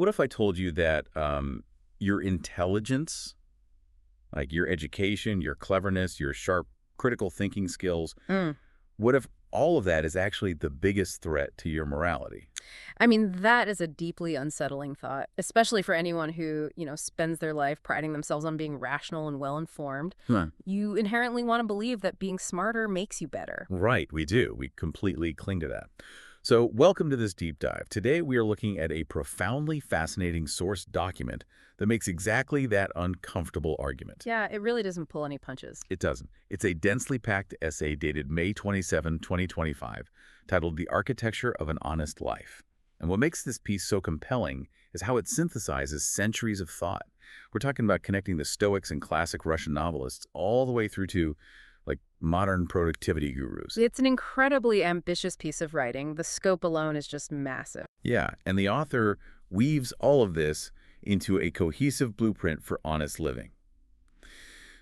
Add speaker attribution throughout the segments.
Speaker 1: What if I told you that your intelligence, like your education, your cleverness, your sharp critical thinking skills,
Speaker 2: Mm.
Speaker 1: what if all of that is actually the biggest threat to your morality?
Speaker 2: I mean, that is a deeply unsettling thought, especially for anyone who, spends their life priding themselves on being rational and well-informed.
Speaker 1: Huh.
Speaker 2: You inherently want to believe that being smarter makes you better.
Speaker 1: Right, we do. We completely cling to that. So, welcome to this deep dive. Today, we are looking at a profoundly fascinating source document that makes exactly that uncomfortable argument.
Speaker 2: Yeah, it really doesn't pull any punches.
Speaker 1: It doesn't. It's a densely packed essay dated May 27, 2025, titled The Architecture of an Honest Life. And what makes this piece so compelling is how it synthesizes centuries of thought. We're talking about connecting the Stoics and classic Russian novelists all the way through to modern productivity gurus.
Speaker 2: It's an incredibly ambitious piece of writing. The scope alone is just massive.
Speaker 1: Yeah, and the author weaves all of this into a cohesive blueprint for honest living.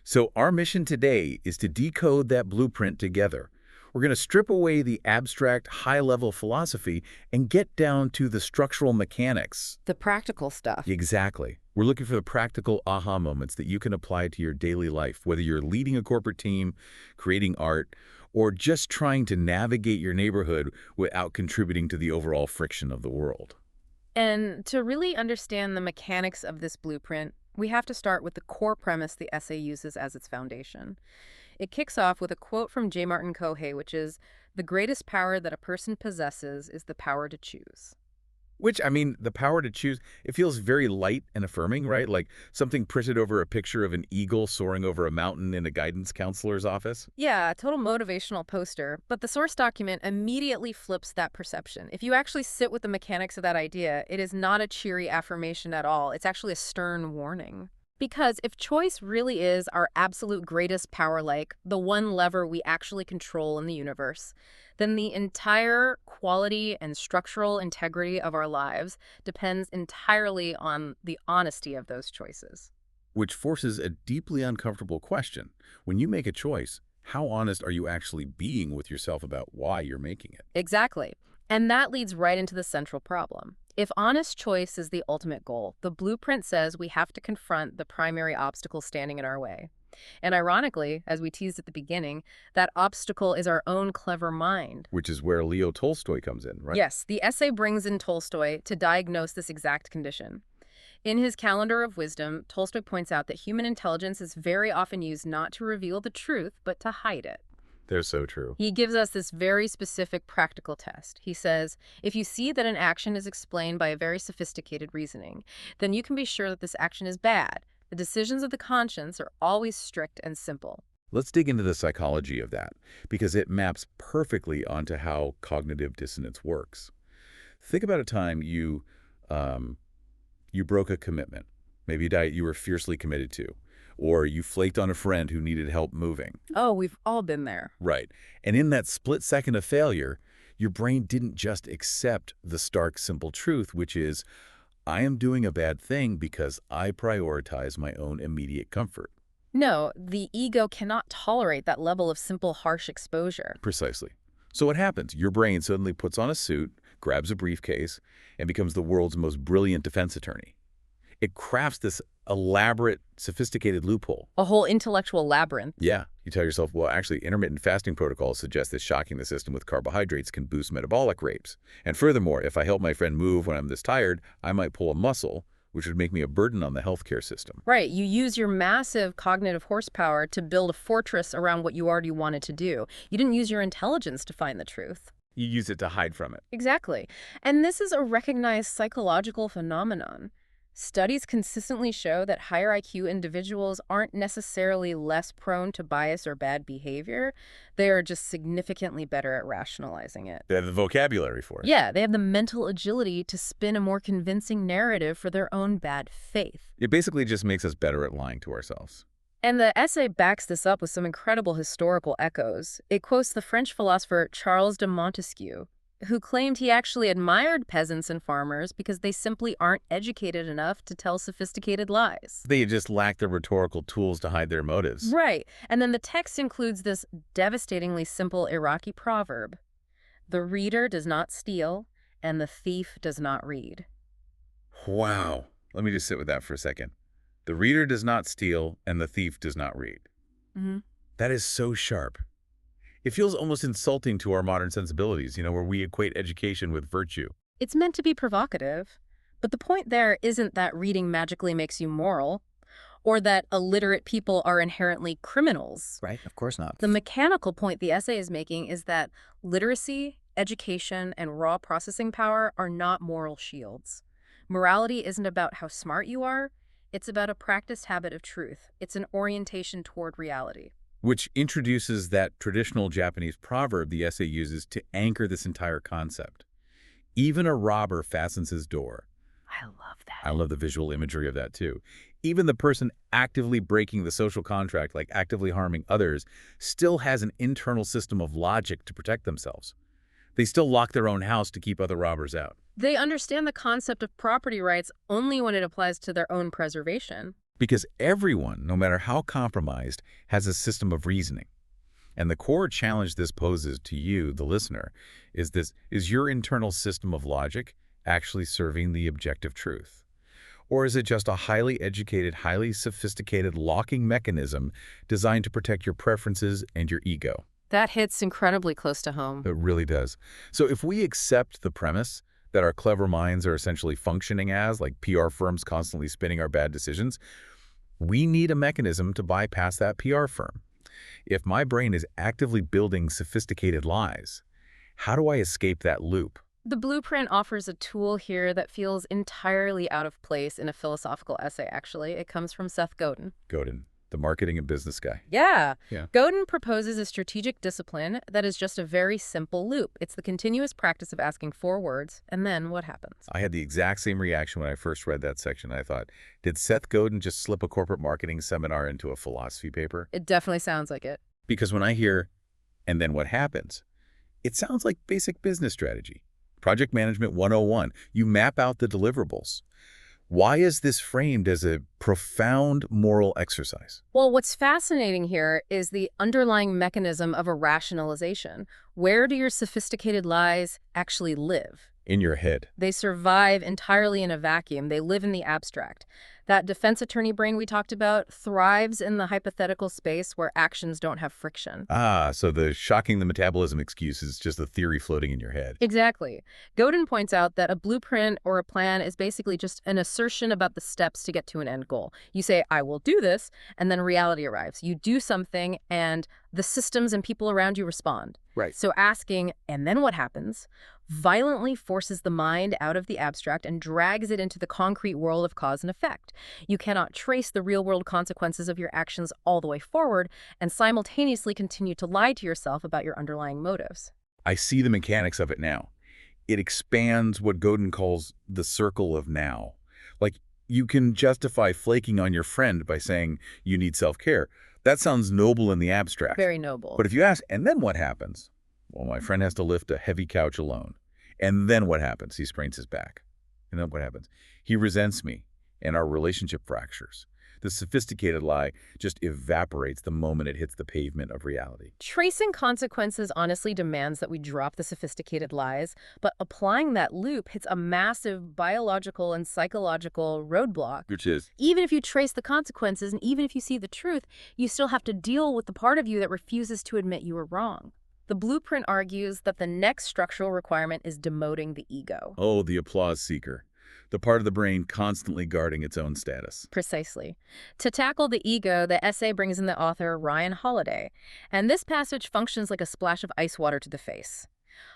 Speaker 1: So our mission today is to decode that blueprint together. We're going to strip away the abstract, high-level philosophy and get down to the structural mechanics.
Speaker 2: The practical stuff.
Speaker 1: Exactly. We're looking for the practical aha moments that you can apply to your daily life, whether you're leading a corporate team, creating art, or just trying to navigate your neighborhood without contributing to the overall friction of the world.
Speaker 2: And to really understand the mechanics of this blueprint, we have to start with the core premise the essay uses as its foundation. It kicks off with a quote from J. Martin Kohei, which is, "The greatest power that a person possesses is the power to choose."
Speaker 1: Which, I mean, the power to choose, it feels very light and affirming, right? Like something printed over a picture of an eagle soaring over a mountain in a guidance counselor's office.
Speaker 2: Yeah, a total motivational poster, but the source document immediately flips that perception. If you actually sit with the mechanics of that idea, it is not a cheery affirmation at all. It's actually a stern warning. Because if choice really is our absolute greatest power, like the one lever we actually control in the universe, then the entire quality and structural integrity of our lives depends entirely on the honesty of those choices.
Speaker 1: Which forces a deeply uncomfortable question. When you make a choice, how honest are you actually being with yourself about why you're making it?
Speaker 2: Exactly. And that leads right into the central problem. If honest choice is the ultimate goal, the blueprint says we have to confront the primary obstacle standing in our way. And ironically, as we teased at the beginning, that obstacle is our own clever mind.
Speaker 1: Which is where Leo Tolstoy comes in, right?
Speaker 2: Yes, the essay brings in Tolstoy to diagnose this exact condition. In his Calendar of Wisdom, Tolstoy points out that human intelligence is very often used not to reveal the truth, but to hide it.
Speaker 1: They're so true.
Speaker 2: He gives us this very specific practical test. He says, if you see that an action is explained by a very sophisticated reasoning, then you can be sure that this action is bad. The decisions of the conscience are always strict and simple.
Speaker 1: Let's dig into the psychology of that, because it maps perfectly onto how cognitive dissonance works. Think about a time you broke a commitment, maybe a diet you were fiercely committed to, or you flaked on a friend who needed help moving.
Speaker 2: Oh, we've all been there.
Speaker 1: Right. And in that split second of failure, your brain didn't just accept the stark, simple truth, which is, I am doing a bad thing because I prioritize my own immediate comfort.
Speaker 2: No, the ego cannot tolerate that level of simple, harsh exposure.
Speaker 1: Precisely. So what happens? Your brain suddenly puts on a suit, grabs a briefcase, and becomes the world's most brilliant defense attorney. It crafts this elaborate, sophisticated loophole.
Speaker 2: A whole intellectual labyrinth.
Speaker 1: Yeah, you tell yourself, well, actually, intermittent fasting protocols suggest that shocking the system with carbohydrates can boost metabolic rates. And furthermore, if I help my friend move when I'm this tired, I might pull a muscle, which would make me a burden on the healthcare system.
Speaker 2: Right. You use your massive cognitive horsepower to build a fortress around what you already wanted to do. You didn't use your intelligence to find the truth.
Speaker 1: You use it to hide from it.
Speaker 2: Exactly. And this is a recognized psychological phenomenon. Studies consistently show that higher IQ individuals aren't necessarily less prone to bias or bad behavior. They are just significantly better at rationalizing it.
Speaker 1: They have the vocabulary for it.
Speaker 2: Yeah, they have the mental agility to spin a more convincing narrative for their own bad faith.
Speaker 1: It basically just makes us better at lying to ourselves.
Speaker 2: And the essay backs this up with some incredible historical echoes. It quotes the French philosopher Charles de Montesquieu, who claimed he actually admired peasants and farmers because they simply aren't educated enough to tell sophisticated lies.
Speaker 1: They just lack the rhetorical tools to hide their motives.
Speaker 2: Right. And then the text includes this devastatingly simple Iraqi proverb: the reader does not steal, and the thief does not read.
Speaker 1: Wow. Let me just sit with that for a second. The reader does not steal, and the thief does not read.
Speaker 2: Hmm.
Speaker 1: That is so sharp. It feels almost insulting to our modern sensibilities, where we equate education with virtue.
Speaker 2: It's meant to be provocative, but the point there isn't that reading magically makes you moral, or that illiterate people are inherently criminals.
Speaker 3: Right? Of course not.
Speaker 2: The mechanical point the essay is making is that literacy, education, and raw processing power are not moral shields. Morality isn't about how smart you are, it's about a practiced habit of truth. It's an orientation toward reality.
Speaker 1: Which introduces that traditional Japanese proverb the essay uses to anchor this entire concept. Even a robber fastens his door.
Speaker 2: I love that.
Speaker 1: I love the visual imagery of that too. Even the person actively breaking the social contract, like actively harming others, still has an internal system of logic to protect themselves. They still lock their own house to keep other robbers out.
Speaker 2: They understand the concept of property rights only when it applies to their own preservation.
Speaker 1: Because everyone, no matter how compromised, has a system of reasoning. And the core challenge this poses to you, the listener, is your internal system of logic actually serving the objective truth? Or is it just a highly educated, highly sophisticated locking mechanism designed to protect your preferences and your ego?
Speaker 2: That hits incredibly close to home.
Speaker 1: It really does. So if we accept the premise that our clever minds are essentially functioning as, like PR firms constantly spinning our bad decisions, we need a mechanism to bypass that PR firm. If my brain is actively building sophisticated lies, how do I escape that loop?
Speaker 2: The blueprint offers a tool here that feels entirely out of place in a philosophical essay, actually. It comes from Seth Godin.
Speaker 1: Godin, the marketing and business guy.
Speaker 2: Yeah.
Speaker 1: Yeah.
Speaker 2: Godin proposes a strategic discipline that is just a very simple loop. It's the continuous practice of asking 4 words, and then what happens?
Speaker 1: I had the exact same reaction when I first read that section. I thought, did Seth Godin just slip a corporate marketing seminar into a philosophy paper?
Speaker 2: It definitely sounds like it.
Speaker 1: Because when I hear, and then what happens, it sounds like basic business strategy. Project Management 101. You map out the deliverables. Why is this framed as a profound moral exercise?
Speaker 2: Well, what's fascinating here is the underlying mechanism of a rationalization. Where do your sophisticated lies actually live?
Speaker 1: In your head.
Speaker 2: They survive entirely in a vacuum. They live in the abstract. That defense attorney brain we talked about thrives in the hypothetical space where actions don't have friction.
Speaker 1: Ah, so the shocking the metabolism excuse is just a theory floating in your head.
Speaker 2: Exactly. Godin points out that a blueprint or a plan is basically just an assertion about the steps to get to an end goal. You say, I will do this, and then reality arrives. You do something, and the systems and people around you respond.
Speaker 1: Right.
Speaker 2: So asking, and then what happens, violently forces the mind out of the abstract and drags it into the concrete world of cause and effect. You cannot trace the real-world consequences of your actions all the way forward and simultaneously continue to lie to yourself about your underlying motives.
Speaker 1: I see the mechanics of it now. It expands what Godin calls the circle of now. Like, you can justify flaking on your friend by saying you need self-care. That sounds noble in the abstract.
Speaker 2: Very noble.
Speaker 1: But if you ask, and then what happens? Well, my friend has to lift a heavy couch alone. And then what happens? He sprains his back. And then what happens? He resents me, and our relationship fractures. The sophisticated lie just evaporates the moment it hits the pavement of reality.
Speaker 2: Tracing consequences honestly demands that we drop the sophisticated lies, but applying that loop hits a massive biological and psychological roadblock.
Speaker 1: Which is,
Speaker 2: Even if you trace the consequences and even if you see the truth, you still have to deal with the part of you that refuses to admit you were wrong. The blueprint argues that the next structural requirement is demoting the ego.
Speaker 1: oh, the applause seeker. The part of the brain constantly guarding its own status.
Speaker 2: Precisely. To tackle the ego, the essay brings in the author Ryan Holiday, and this passage functions like a splash of ice water to the face.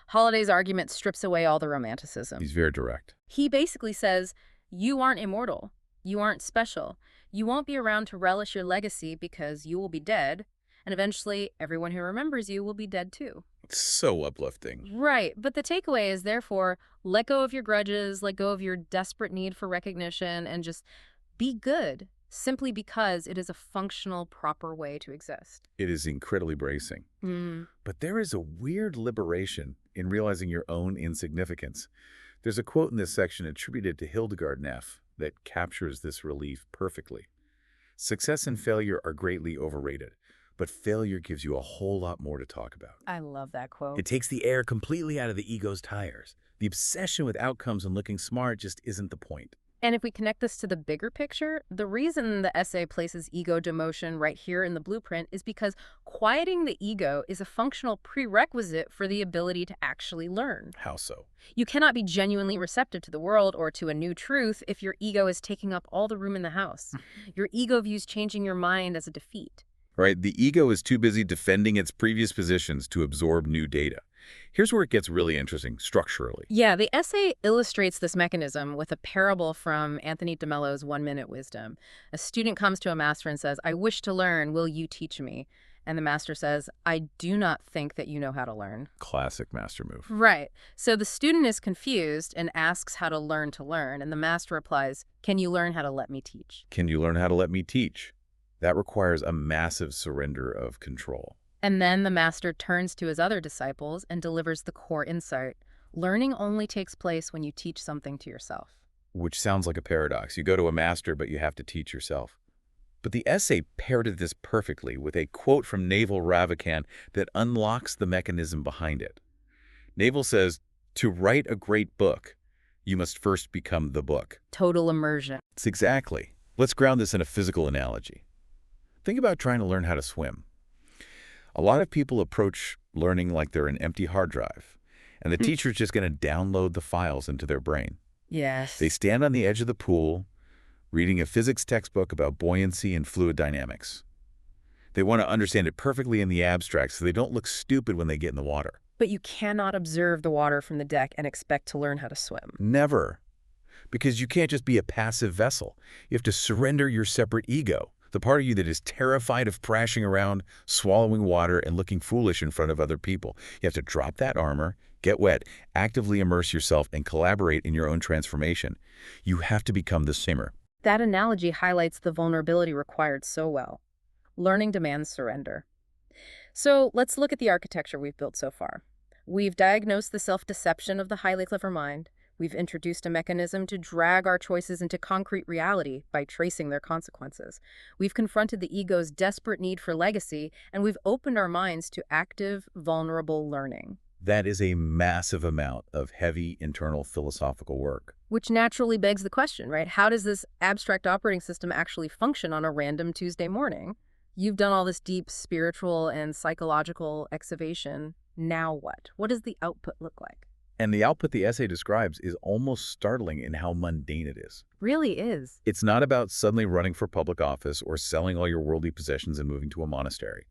Speaker 2: Holiday's argument strips away all the romanticism.
Speaker 1: He's very direct.
Speaker 2: He basically says, you aren't immortal. You aren't special. You won't be around to relish your legacy because you will be dead, and eventually everyone who remembers you will be dead too.
Speaker 1: So uplifting.
Speaker 2: Right, but the takeaway is therefore, let go of your grudges, let go of your desperate need for recognition, and just be good, simply because it is a functional, proper way to exist.
Speaker 1: It is incredibly bracing. But there is a weird liberation in realizing your own insignificance. There's a quote in this section attributed to Hildegard Neff that captures this relief perfectly. Success and failure are greatly overrated, but failure gives you a whole lot more to talk about.
Speaker 2: I love that quote.
Speaker 1: It takes the air completely out of the ego's tires. The obsession with outcomes and looking smart just isn't the point.
Speaker 2: And if we connect this to the bigger picture, the reason the essay places ego demotion right here in the blueprint is because quieting the ego is a functional prerequisite for the ability to actually learn.
Speaker 1: How so?
Speaker 2: You cannot be genuinely receptive to the world or to a new truth if your ego is taking up all the room in the house. Your ego views changing your mind as a defeat.
Speaker 1: Right, the ego is too busy defending its previous positions to absorb new data. Here's where it gets really interesting structurally.
Speaker 2: Yeah, the essay illustrates this mechanism with a parable from Anthony DeMello's 1 Minute Wisdom. A student comes to a master and says, "I wish to learn, will you teach me?" And the master says, "I do not think that you know how to learn."
Speaker 1: Classic master move.
Speaker 2: Right. So the student is confused and asks how to learn, and the master replies, "Can you learn how to let me teach?"
Speaker 1: Can you learn how to let me teach? That requires a massive surrender of control.
Speaker 2: And then the master turns to his other disciples and delivers the core insight. Learning only takes place when you teach something to yourself.
Speaker 1: Which sounds like a paradox. You go to a master, but you have to teach yourself. But the essay parroted this perfectly with a quote from Naval Ravikant that unlocks the mechanism behind it. Naval says, "To write a great book, you must first become the book."
Speaker 2: Total immersion.
Speaker 1: It's exactly. Let's ground this in a physical analogy. Think about trying to learn how to swim. A lot of people approach learning like they're an empty hard drive, and the teacher's just going to download the files into their brain.
Speaker 2: Yes.
Speaker 1: They stand on the edge of the pool, reading a physics textbook about buoyancy and fluid dynamics. They want to understand it perfectly in the abstract so they don't look stupid when they get in the water.
Speaker 2: But you cannot observe the water from the deck and expect to learn how to swim.
Speaker 1: Never. Because you can't just be a passive vessel. You have to surrender your separate ego. The part of you that is terrified of crashing around, swallowing water, and looking foolish in front of other people. You have to drop that armor, get wet, actively immerse yourself, and collaborate in your own transformation. You have to become the swimmer.
Speaker 2: That analogy highlights the vulnerability required so well. Learning demands surrender. So let's look at the architecture we've built so far. We've diagnosed the self-deception of the highly clever mind. We've introduced a mechanism to drag our choices into concrete reality by tracing their consequences. We've confronted the ego's desperate need for legacy, and we've opened our minds to active, vulnerable learning.
Speaker 1: That is a massive amount of heavy internal philosophical work.
Speaker 2: Which naturally begs the question, right? How does this abstract operating system actually function on a random Tuesday morning? You've done all this deep spiritual and psychological excavation. Now what? What does the output look like?
Speaker 1: And the output the essay describes is almost startling in how mundane it is.
Speaker 2: Really is.
Speaker 1: It's not about suddenly running for public office or selling all your worldly possessions and moving to a monastery.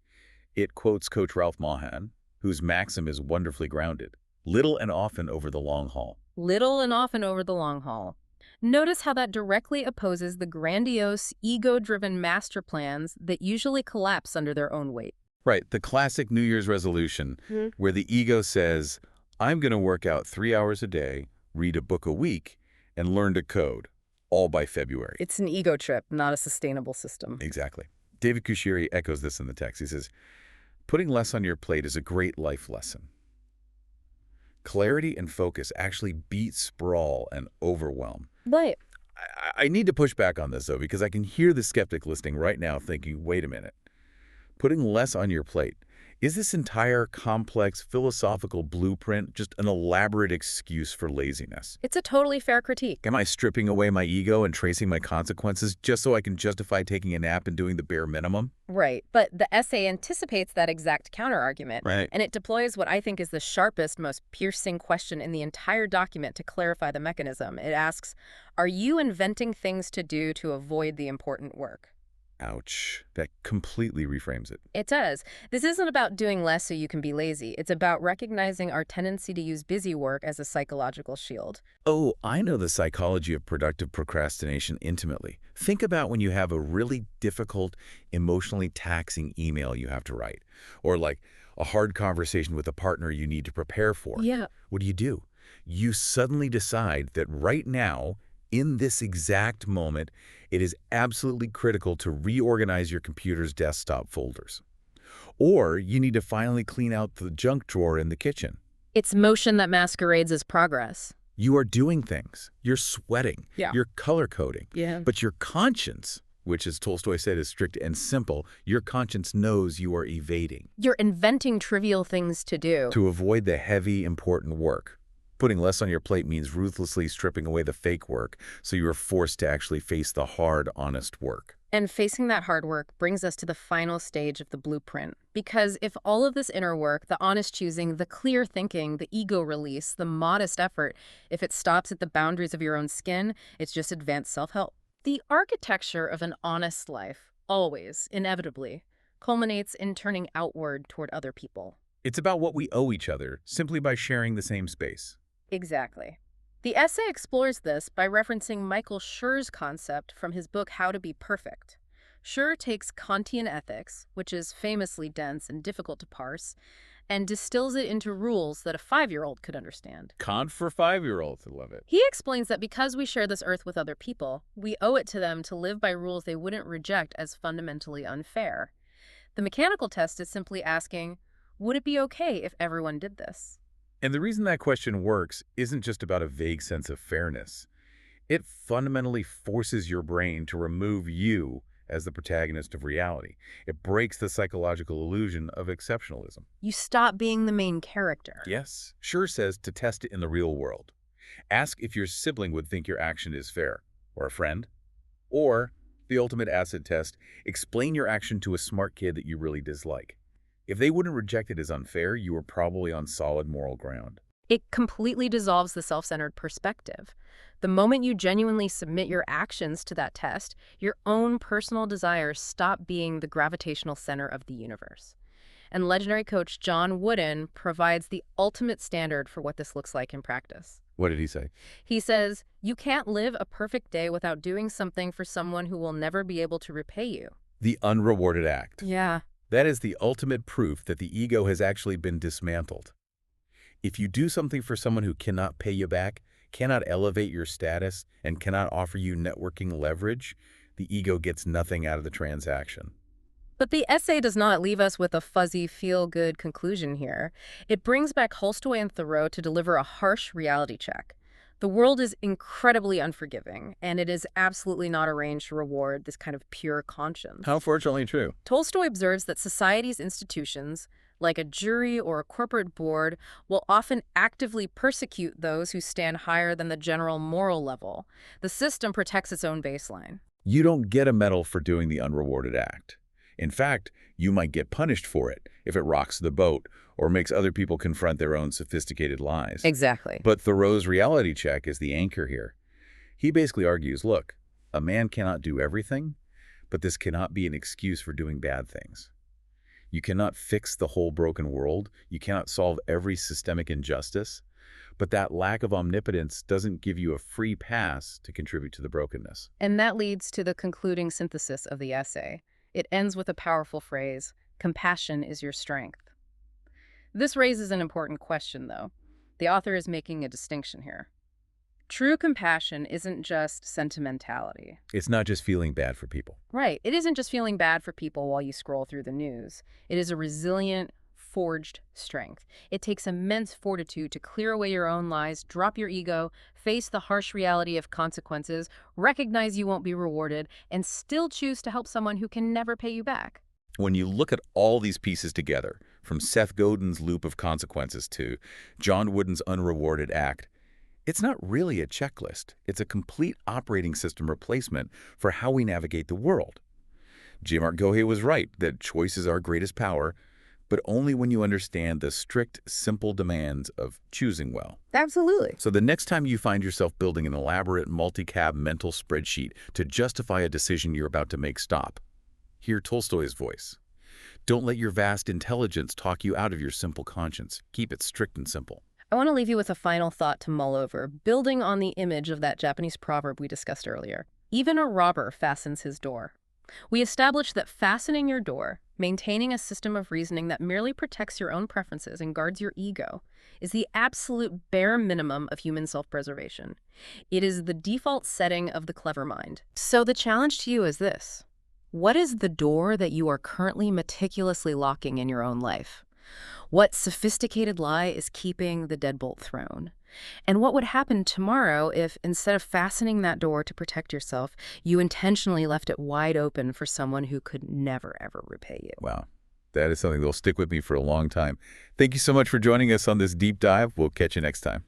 Speaker 1: It quotes Coach Ralph Mahan, whose maxim is wonderfully grounded. Little and often over the long haul.
Speaker 2: Little and often over the long haul. Notice how that directly opposes the grandiose, ego-driven master plans that usually collapse under their own weight.
Speaker 1: Right, the classic New Year's resolution, where the ego says, "I'm going to work out 3 hours a day, read a book a week, and learn to code, all by February."
Speaker 2: It's an ego trip, not a sustainable system.
Speaker 1: Exactly. David Kushiri echoes this in the text. He says, "Putting less on your plate is a great life lesson. Clarity and focus actually beat sprawl and overwhelm."
Speaker 2: But
Speaker 1: I need to push back on this, though, because I can hear the skeptic listening right now thinking, wait a minute. Putting less on your plate. Is this entire complex philosophical blueprint just an elaborate excuse for laziness?
Speaker 2: it's a totally fair critique.
Speaker 1: Am I stripping away my ego and tracing my consequences just so I can justify taking a nap and doing the bare minimum?
Speaker 2: Right. But the essay anticipates that exact counterargument.
Speaker 1: Right.
Speaker 2: And it deploys what I think is the sharpest, most piercing question in the entire document to clarify the mechanism. It asks, are you inventing things to do to avoid the important work?
Speaker 1: Ouch. That completely reframes it.
Speaker 2: It does. This isn't about doing less so you can be lazy. It's about recognizing our tendency to use busy work as a psychological shield.
Speaker 1: Oh, I know the psychology of productive procrastination intimately. Think about when you have a really difficult, emotionally taxing email you have to write, or like a hard conversation with a partner you need to prepare for.
Speaker 2: Yeah.
Speaker 1: What do? You suddenly decide that right now, in this exact moment, it is absolutely critical to reorganize your computer's desktop folders. Or you need to finally clean out the junk drawer in the kitchen.
Speaker 2: It's motion that masquerades as progress.
Speaker 1: You are doing things. You're sweating.
Speaker 2: Yeah.
Speaker 1: You're color coding.
Speaker 2: Yeah.
Speaker 1: But your conscience, which as Tolstoy said is strict and simple, your conscience knows you are evading.
Speaker 2: You're inventing trivial things to do.
Speaker 1: To avoid the heavy, important work. Putting less on your plate means ruthlessly stripping away the fake work, so you are forced to actually face the hard, honest work.
Speaker 2: And facing that hard work brings us to the final stage of the blueprint. Because if all of this inner work, the honest choosing, the clear thinking, the ego release, the modest effort, if it stops at the boundaries of your own skin, it's just advanced self-help. The architecture of an honest life, always, inevitably, culminates in turning outward toward other people.
Speaker 1: It's about what we owe each other, simply by sharing the same space.
Speaker 2: Exactly. The essay explores this by referencing Michael Schur's concept from his book How to Be Perfect. Schur takes Kantian ethics, which is famously dense and difficult to parse, and distills it into rules that a 5-year-old could understand.
Speaker 1: Kant for 5-year-olds, I love it.
Speaker 2: He explains that because we share this earth with other people, we owe it to them to live by rules they wouldn't reject as fundamentally unfair. The mechanical test is simply asking, would it be okay if everyone did this?
Speaker 1: And the reason that question works isn't just about a vague sense of fairness. It fundamentally forces your brain to remove you as the protagonist of reality. It breaks the psychological illusion of exceptionalism.
Speaker 2: You stop being the main character.
Speaker 1: Yes, Schur says to test it in the real world. Ask if your sibling would think your action is fair, or a friend. Or, the ultimate acid test, explain your action to a smart kid that you really dislike. If they wouldn't reject it as unfair, you are probably on solid moral ground.
Speaker 2: It completely dissolves the self-centered perspective. The moment you genuinely submit your actions to that test, your own personal desires stop being the gravitational center of the universe. And legendary coach John Wooden provides the ultimate standard for what this looks like in practice.
Speaker 1: What did he say?
Speaker 2: He says, you can't live a perfect day without doing something for someone who will never be able to repay you.
Speaker 1: The unrewarded act.
Speaker 2: Yeah.
Speaker 1: That is the ultimate proof that the ego has actually been dismantled. If you do something for someone who cannot pay you back, cannot elevate your status, and cannot offer you networking leverage, the ego gets nothing out of the transaction.
Speaker 2: But the essay does not leave us with a fuzzy, feel-good conclusion here. It brings back Tolstoy and Thoreau to deliver a harsh reality check. The world is incredibly unforgiving, and it is absolutely not arranged to reward this kind of pure conscience.
Speaker 1: How fortunately true.
Speaker 2: Tolstoy observes that society's institutions, like a jury or a corporate board, will often actively persecute those who stand higher than the general moral level. The system protects its own baseline.
Speaker 1: You don't get a medal for doing the unrewarded act. In fact, you might get punished for it if it rocks the boat or makes other people confront their own sophisticated lies.
Speaker 2: Exactly.
Speaker 1: But Thoreau's reality check is the anchor here. He basically argues, look, a man cannot do everything, but this cannot be an excuse for doing bad things. You cannot fix the whole broken world. You cannot solve every systemic injustice. But that lack of omnipotence doesn't give you a free pass to contribute to the brokenness.
Speaker 2: And that leads to the concluding synthesis of the essay. It ends with a powerful phrase, compassion is your strength. This raises an important question, though. The author is making a distinction here. True compassion isn't just sentimentality.
Speaker 1: It's not just feeling bad for people.
Speaker 2: Right. It isn't just feeling bad for people while you scroll through the news. It is a resilient, forged strength. It takes immense fortitude to clear away your own lies, drop your ego, face the harsh reality of consequences, recognize you won't be rewarded, and still choose to help someone who can never pay you back.
Speaker 1: When you look at all these pieces together, from Seth Godin's loop of consequences to John Wooden's unrewarded act, it's not really a checklist. It's a complete operating system replacement for how we navigate the world. J. Mark Gohei was right that choice is our greatest power, but only when you understand the strict, simple demands of choosing well.
Speaker 2: Absolutely.
Speaker 1: So the next time you find yourself building an elaborate multi-cab mental spreadsheet to justify a decision you're about to make, stop. Hear Tolstoy's voice. Don't let your vast intelligence talk you out of your simple conscience. Keep it strict and simple.
Speaker 2: I want to leave you with a final thought to mull over, building on the image of that Japanese proverb we discussed earlier. Even a robber fastens his door. We established that fastening your door, maintaining a system of reasoning that merely protects your own preferences and guards your ego, is the absolute bare minimum of human self-preservation. It is the default setting of the clever mind. So the challenge to you is this. What is the door that you are currently meticulously locking in your own life? What sophisticated lie is keeping the deadbolt thrown? And what would happen tomorrow if, instead of fastening that door to protect yourself, you intentionally left it wide open for someone who could never, ever repay you?
Speaker 1: Wow. That is something that will stick with me for a long time. Thank you so much for joining us on this deep dive. We'll catch you next time.